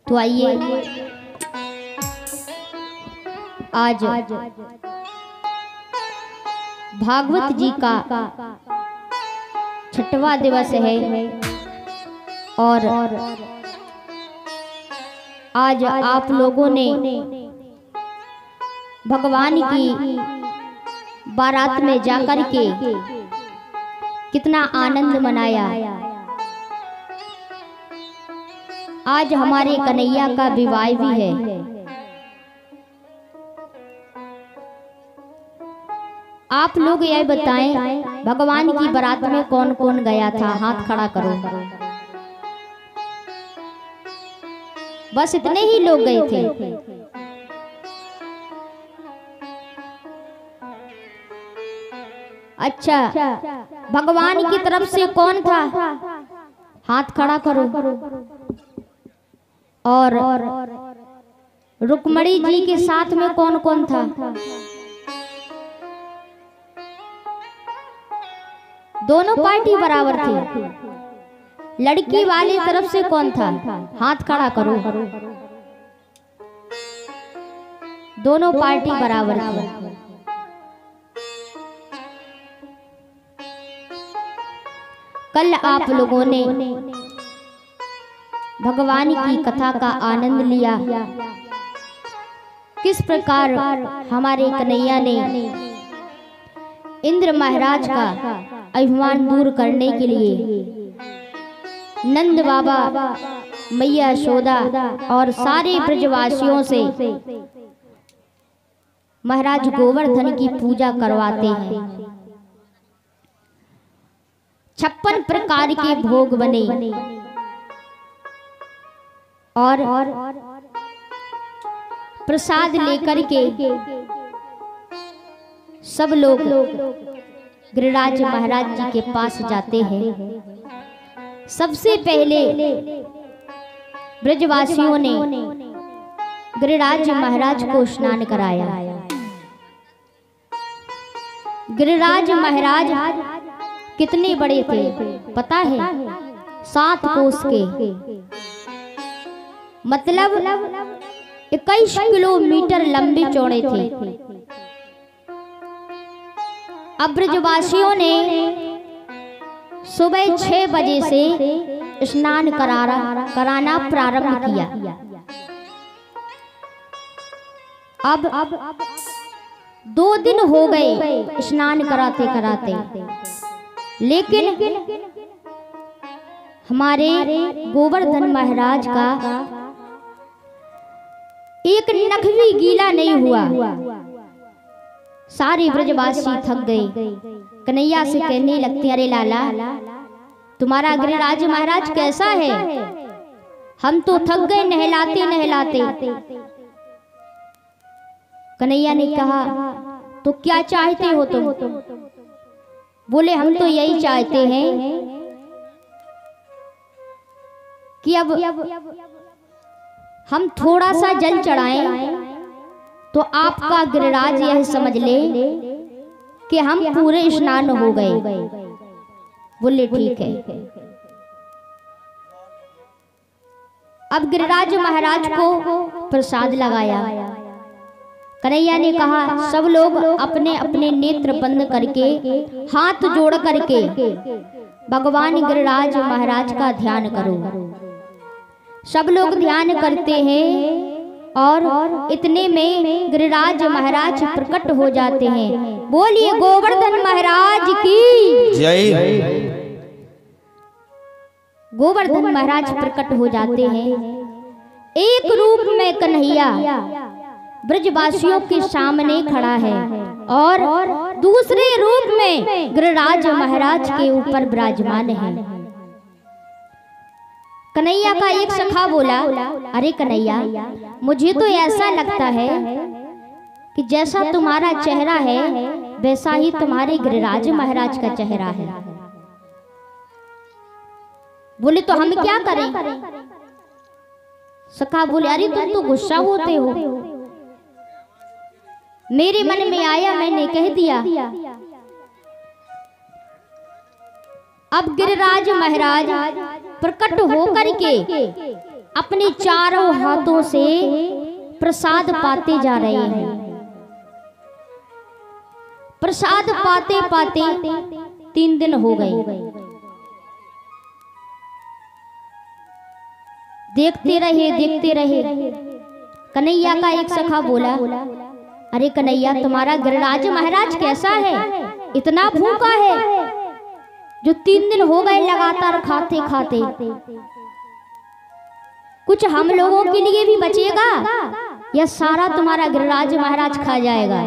तो आइए आज भागवत जी का 6वां दिवस है और आज आप लोगों ने भगवान की बारात में जाकर के कितना आनंद मनाया। आज हमारे कन्हैया का विवाह भी है। आप लोग यह बताएं, भगवान की बारात में कौन कौन गया था? हाथ खड़ा करो। बस इतने ही लोग गए थे। अच्छा, भगवान की तरफ से कौन था? हाथ खड़ा करो। और रुक्मणी जी के साथ में कौन कौन था? दोनों पार्टी बराबर थी। लड़की वाली तरफ से कौन था? हाथ खड़ा करो। दोनों पार्टी बराबर थी। कल आप लोगों ने भगवान की कथा का आनंद लिया। किस प्रकार हमारे कन्हैया ने इंद्र महाराज का अभिमान दूर करने के लिए नंद बाबा, मैया यशोदा और सारे ब्रजवासियों से महाराज गोवर्धन की पूजा करवाते हैं। 56 प्रकार के भोग बने और प्रसाद लेकर के सब लोग गिरिराज महाराज जी के पास जाते हैं। सबसे पहले ब्रजवासियों ने गिरिराज महाराज को स्नान कराया। गिरिराज महाराज कितने बड़े थे पता है? 7 कोस के, मतलब 21 किलोमीटर लंबे चौड़े थे। अब ब्रजवासियों ने सुबह 6 बजे से स्नान कराना प्रारंभ किया। अब 2 दिन हो गए स्नान कराते कराते, लेकिन हमारे गोवर्धन महाराज का एक नख भी गीला नहीं हुआ। सारे ब्रजवासी थक गए। कन्हैया से कहने लगते, अरे लाला, तुम्हारा गिरिराज महाराज कैसा है? हम तो थक गए नहलाते नहलाते। कन्हैया ने कहा, तो क्या चाहते हो तुम? बोले, हम तो यही चाहते हैं कि अब हम थोड़ा सा जल चढ़ाएं तो आपका गिरिराज यह समझ ले कि हम पूरे स्नान हो गए। बोले ठीक है। अब गिरिराज महाराज को प्रसाद लगाया। कन्हैया ने कहा, सब लोग अपने अपने नेत्र बंद करके हाथ जोड़ करके भगवान गिरिराज महाराज का ध्यान करो। सब लोग ध्यान करते हैं और इतने में गिरिराज महाराज प्रकट हो जाते हैं। बोलिए गोवर्धन महाराज की जय। गोवर्धन महाराज प्रकट हो जाते हैं। एक रूप में कन्हैया ब्रजवासियों के सामने खड़ा है और दूसरे रूप में गिरिराज महाराज के ऊपर विराजमान है। कन्हैया का एक सखा बोला, अरे कन्हैया, मुझे तो ऐसा लगता है कि जैसा तुम्हारा चेहरा है वैसा ही तुम्हारे गिरिराज महाराज का चेहरा है। बोले, तो हम क्या करें? सखा बोले, अरे तुम तो गुस्सा होते हो। मेरे मन में आया, मैंने कह दिया। अब गिरिराज महाराज प्रकट होकर के अपने चारों हाथों से प्रसाद पाते जा रहे हैं। प्रसाद पाते पाते 3 दिन हो गए। देखते रहे। कन्हैया का एक सखा बोला, अरे कन्हैया, तुम्हारा गिरिराज महाराज कैसा है? इतना भूखा है जो 3 दिन हो गए लगातार खाते खाते। कुछ हम लोगों के लिए भी बचेगा या सारा तुम्हारा गिरिराज महाराज खा जाएगा?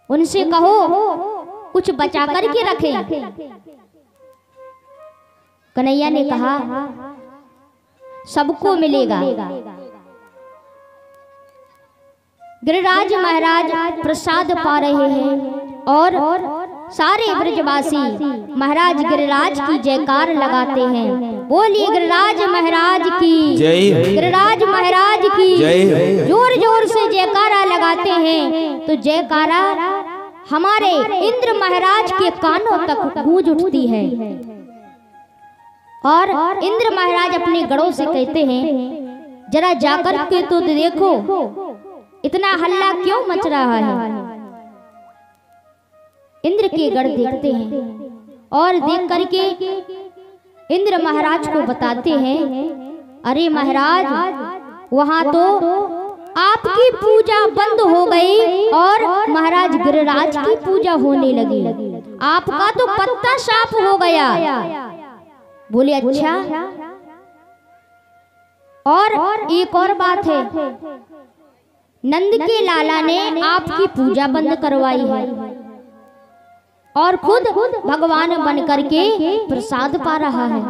उनसे कहो कुछ बचा करके रखें। कन्हैया ने कहा, सबको मिलेगा। गिरिराज महाराज प्रसाद पा रहे हैं और सारे ब्रजवासी महाराज गिरिराज की जयकार लगाते हैं। बोलिए गिरिराज महाराज की जय, गिरिराज महाराज की जय। जोर जोर से जयकारा लगाते हैं तो जयकारा हमारे इंद्र महाराज के कानों तक गूंज उठती है। और इंद्र महाराज अपने गढ़ों से कहते हैं, जरा जाकर के तो देखो इतना हल्ला क्यों मच रहा है। इंद्र के गढ़ देखते हैं और देख करके इंद्र महाराज को बताते हैं, अरे महाराज, वहां तो आपकी पूजा बंद हो गई और महाराज गिरिराज की पूजा होने लगी। आपका तो पत्ता साफ हो गया। बोले अच्छा, और एक और बात है, नंद के लाला ने आपकी पूजा बंद करवाई है और खुद भगवान बन करके प्रसाद पा रहा है।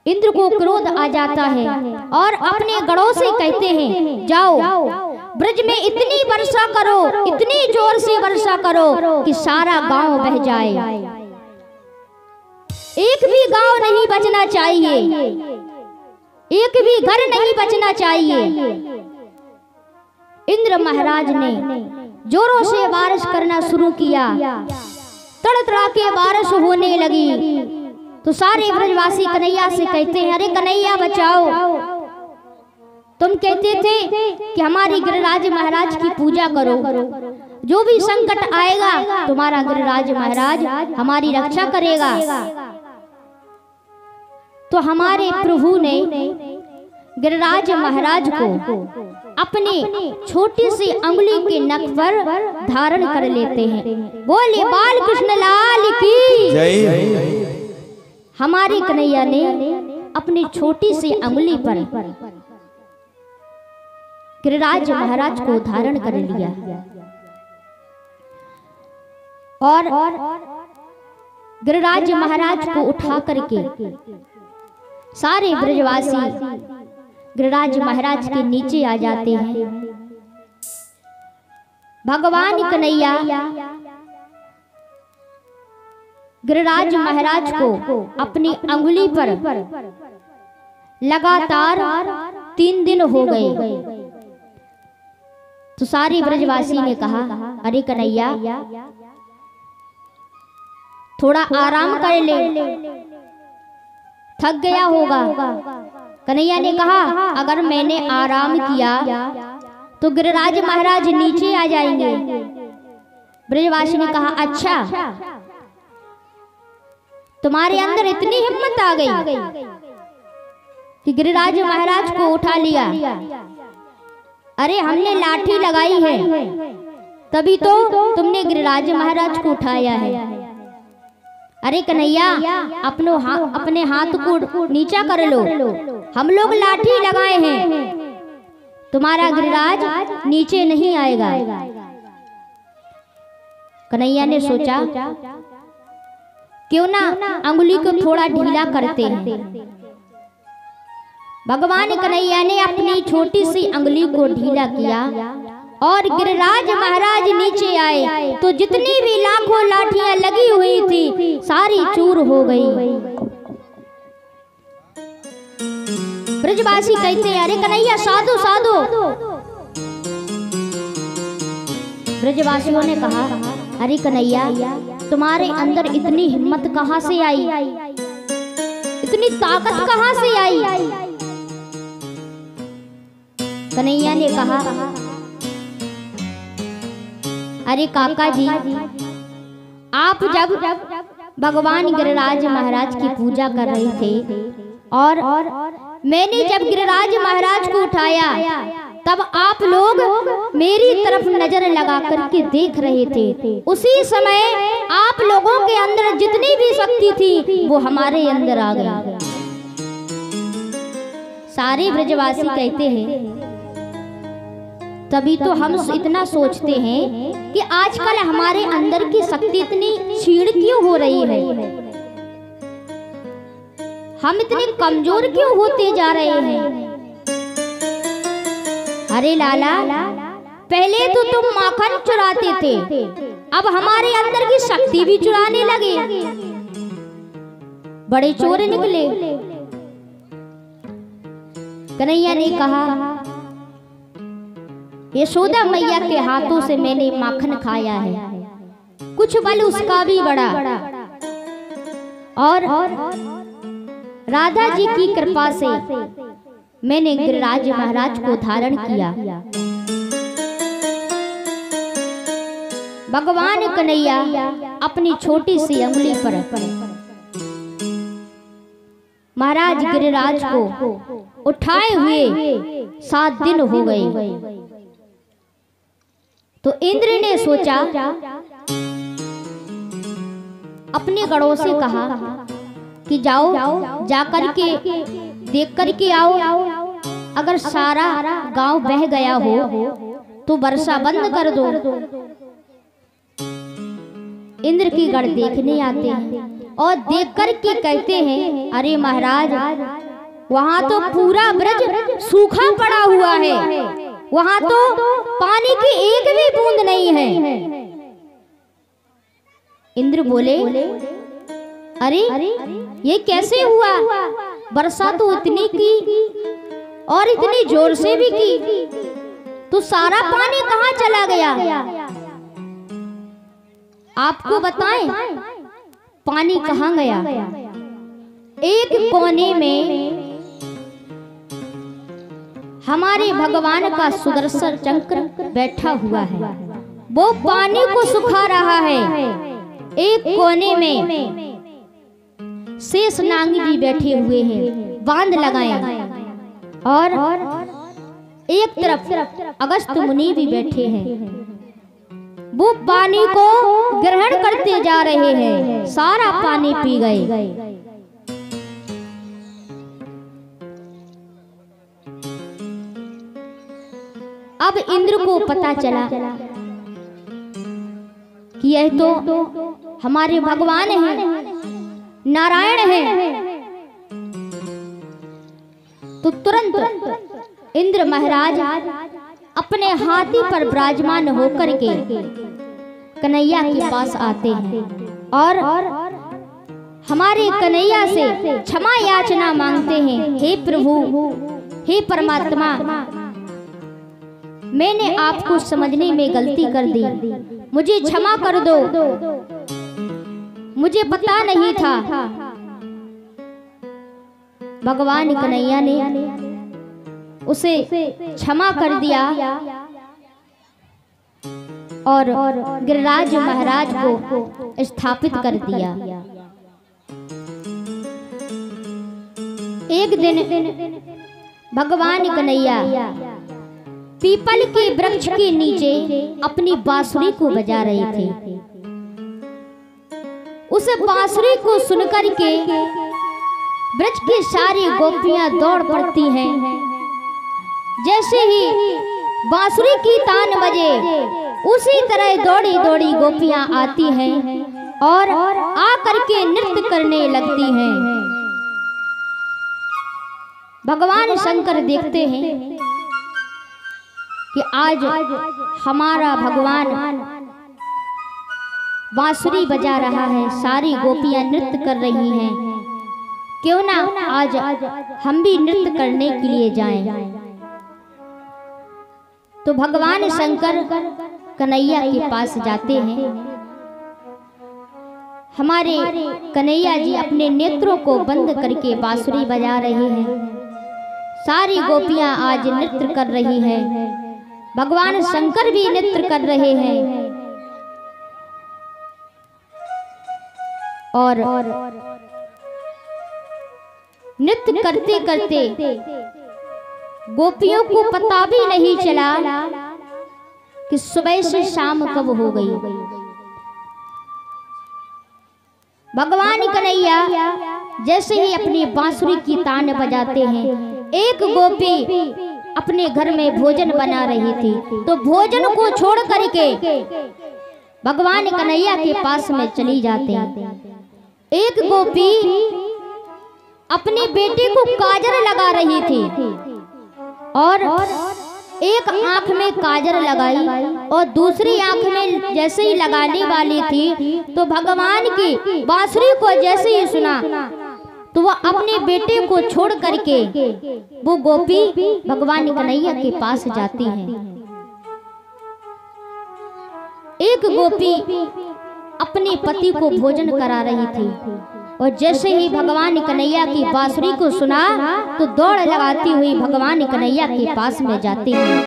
इंद्र को क्रोध आ जाता है और अपने गढ़ों से कहते हैं, जाओ ब्रज में इतनी वर्षा करो, इतनी जोर से वर्षा करो कि सारा गांव बह जाए। एक भी गांव नहीं बचना चाहिए, एक भी घर नहीं बचना चाहिए। इंद्र महाराज ने जोरों से बारिश करना शुरू किया। तड़तड़ा के बारिश होने लगी तो सारे ब्रजवासी कन्हैया से कहते हैं, अरे कन्हैया बचाओ, तुम कहते थे कि हमारी गिरिराज महाराज की पूजा करो, जो भी संकट आएगा तुम्हारा गिरिराज महाराज हमारी रक्षा करेगा। तो हमारे प्रभु ने गिरिराज महाराज को अपने छोटी सी अंगुली के नख पर धारण कर लेते हैं। बोले बाल कृष्ण लाल की जय। हमारे कन्हैया ने अपनी छोटी सी अंगुली पर गिरिराज महाराज को धारण कर लिया और गिरिराज महाराज को उठा करके सारे ब्रजवासी गिरिराज महाराज के नीचे आ जाते हैं। भगवान कन्हैया गिरिराज महाराज को अपनी अंगुली पर लगातार 3 दिन हो गए। तो सारे ब्रजवासी ने कहा, अरे कन्हैया थोड़ा आराम कर ले, थक गया होगा। कन्हैया ने कहा, अगर मैंने आराम किया तो गिरिराज महाराज नीचे आ जाएंगे। ब्रजवासी ने कहा, अच्छा तुम्हारे अंदर इतनी हिम्मत आ गई कि गिरिराज महाराज को उठा लिया। अरे हमने लाठी लगाई है तभी तो तुमने गिरिराज महाराज को उठाया है। अरे कन्हैया अपने हाथ को नीचा कर लो, हम लोग लाठी लगाए हैं, तुम्हारा गिरिराज नीचे नहीं आएगा। कन्हैया ने सोचा क्यों ना अंगुली को थोड़ा ढीला करते हैं। भगवान कन्हैया ने अपनी छोटी सी अंगुली को ढीला किया और गिरिराज महाराज नीचे आए तो जितनी भी लाखों लाठियां लगी हुई थी सारी चूर हो गई। ब्रजवासी कहते हैं, अरे कन्हैया साधु साधु। ब्रजवासियों ने कहा, अरे कन्हैया तुम्हारे अंदर इतनी हिम्मत कहाँ से आई, इतनी ताकत कहाँ से आई? कन्हैया ने कहा, अरे काका जी, आप जब भगवान गिरिराज महाराज की पूजा कर रहे थे और मैंने जब गिरिराज महाराज को उठाया, तब आप लोग मेरी तरफ नजर लगा करके देख रहे थे। उसी समय आप लोगों के अंदर जितनी भी शक्ति थी वो हमारे अंदर आ गई। सारे ब्रजवासी कहते हैं, तभी तो हम इतना सोचते हैं कि आजकल हमारे अंदर की शक्ति इतनी क्षीण क्यों हो रही है, हम इतने कमजोर क्यों होते जा रहे हैं। अरे लाला, पहले तो तुम माखन चुराते थे, अब हमारे अंदर की शक्ति भी चुराने लगे, बड़े चोर निकले। कन्हैया ने कहा, यशोदा मैया के हाथों से मैंने माखन खाया है, कुछ बल उसका भी बड़ा, और राधा जी की कृपा से मैंने गिरिराज महाराज को धारण किया। भगवान कन्हैया अपनी छोटी सी अंगुली पर महाराज गिरिराज को उठाए हुए 7 दिन हो गए। तो इंद्र ने सोचा, अपने गणों से कहा कि जाओ, जाकर के देख करके आओ, अगर सारा गांव बह गया हो तो वर्षा बंद कर दो। इंद्र की गण देखने आते हैं और देख करके कहते हैं, अरे महाराज, वहां तो पूरा ब्रज सूखा पड़ा हुआ है, वहां तो पानी की एक भी बूंद नहीं है। इंद्र बोले, अरे ये कैसे हुआ? वर्षा तो इतनी की और इतनी जोर से भी की, तो सारा पानी कहाँ चला गया? आपको बताएं पानी कहाँ गया? एक कोने में हमारे भगवान का सुदर्शन चक्र बैठा हुआ है, वो पानी को सुखा रहा है। एक कोने में शेषनाग जी बैठे हुए हैं, बांध लगाए, और एक तरफ अगस्त मुनि भी बैठे हैं, वो पानी को ग्रहण करते जा रहे हैं, सारा पानी पी गए। अब इंद्र को पता चला कि यह तो हमारे भगवान हैं, नारायण हैं। तो तुरंत इंद्र महाराज अपने हाथी पर विराजमान होकर के कन्हैया के पास आते हैं और हमारे कन्हैया से क्षमा याचना मांगते हैं। हे प्रभु, हे परमात्मा, मैंने आपको समझने में गलती कर दी, मुझे क्षमा कर दो, मुझे पता नहीं था। भगवान कन्हैया ने उसे क्षमा कर दिया और गिरिराज महाराज को स्थापित कर दिया। एक दिन भगवान कन्हैया पीपल के वृक्ष के नीचे अपनी बांसुरी को बजा रहे थे। उस बांसुरी को सुनकर के ब्रज की सारी गोपियां दौड़ पड़ती हैं। जैसे ही बांसुरी की तान बजे, उसी तरह दौड़ी दौड़ी गोपियां आती हैं और आकर के नृत्य करने लगती हैं। भगवान शंकर देखते हैं कि आज हमारा भगवान बांसुरी बजा रहा है, सारी गोपियां नृत्य कर रही हैं, क्यों ना आज हम भी नृत्य करने के लिए जाएं। तो भगवान शंकर कन्हैया के पास जाते हैं हमारे कन्हैया जी अपने नेत्रों को बंद करके बांसुरी बजा रहे हैं। सारी गोपियां आज नृत्य कर रही हैं। भगवान शंकर भी नृत्य कर रहे हैं। और नृत्य करते करते गोपियों को पता भी नहीं चला कि सुबह से शाम कब हो गई। भगवान कन्हैया जैसे ही अपनी बांसुरी की तान बजाते हैं, एक गोपी अपने घर में भोजन बना रही थी, तो भोजन को छोड़ करके भगवान कन्हैया के पास में चली जाते हैं। एक गोपी अपने बेटे को काजल लगा रही थी और एक आंख में काजल लगाई और दूसरी आंख में जैसे ही लगाने वाली थी तो भगवान की बांसुरी को जैसे ही सुना तो वह अपने बेटे को छोड़ करके वो गोपी भगवान कन्हैया के पास जाती है। एक गोपी अपने पति को भोजन करा रही थी और जैसे ही भगवान कन्हैया की बांसुरी को सुना तो दौड़ लगाती हुई भगवान कन्हैया के पास में जाती है।